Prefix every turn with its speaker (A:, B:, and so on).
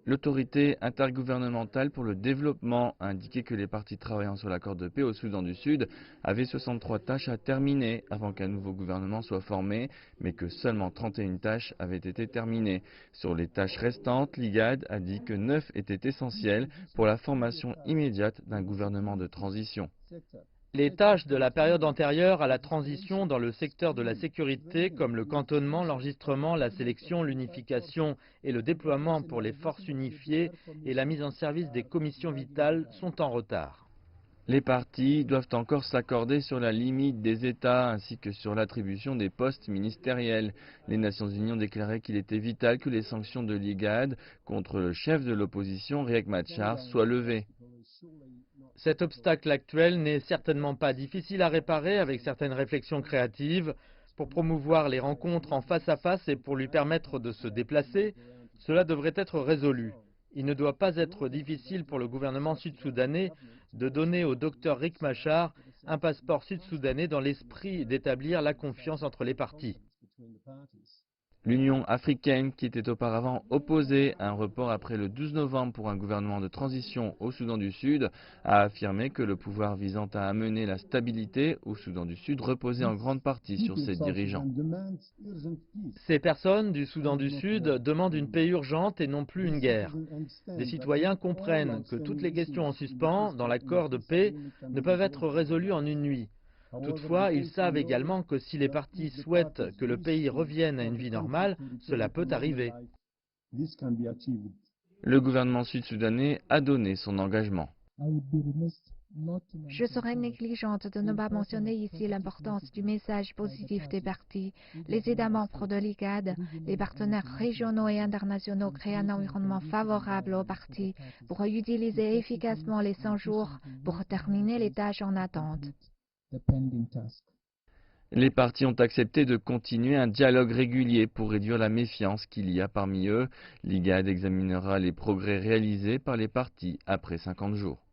A: L'autorité intergouvernementale pour le développement a indiqué que les partis travaillant sur l'accord de paix au Soudan du Sud avaient 63 tâches à terminer avant qu'un nouveau gouvernement soit formé, mais que seulement 31 tâches avaient été terminées. Sur les tâches restantes, l'IGAD a dit que 9 étaient essentielles pour la formation immédiate d'un gouvernement de transition.
B: Les tâches de la période antérieure à la transition dans le secteur de la sécurité, comme le cantonnement, l'enregistrement, la sélection, l'unification et le déploiement pour les forces unifiées et la mise en service des commissions vitales, sont en retard.
A: Les partis doivent encore s'accorder sur la limite des États ainsi que sur l'attribution des postes ministériels. Les Nations Unies ont déclaré qu'il était vital que les sanctions de l'IGAD contre le chef de l'opposition, Riek Machar, soient levées.
B: Cet obstacle actuel n'est certainement pas difficile à réparer avec certaines réflexions créatives. Pour promouvoir les rencontres en face à face et pour lui permettre de se déplacer, cela devrait être résolu. Il ne doit pas être difficile pour le gouvernement sud-soudanais de donner au docteur Riek Machar un passeport sud-soudanais dans l'esprit d'établir la confiance entre les partis.
A: L'Union africaine, qui était auparavant opposée à un report après le 12 novembre pour un gouvernement de transition au Soudan du Sud, a affirmé que le pouvoir visant à amener la stabilité au Soudan du Sud reposait en grande partie sur ses dirigeants.
B: Ces personnes du Soudan du Sud demandent une paix urgente et non plus une guerre. Les citoyens comprennent que toutes les questions en suspens dans l'accord de paix ne peuvent être résolues en une nuit. Toutefois, ils savent également que si les partis souhaitent que le pays revienne à une vie normale, cela peut arriver.
A: Le gouvernement sud-soudanais a donné son engagement.
C: Je serais négligente de ne pas mentionner ici l'importance du message positif des partis. Les États membres de l'IGAD, les partenaires régionaux et internationaux créent un environnement favorable aux partis pour utiliser efficacement les 100 jours pour terminer les tâches en attente.
A: Les partis ont accepté de continuer un dialogue régulier pour réduire la méfiance qu'il y a parmi eux. L'IGAD examinera les progrès réalisés par les partis après 50 jours.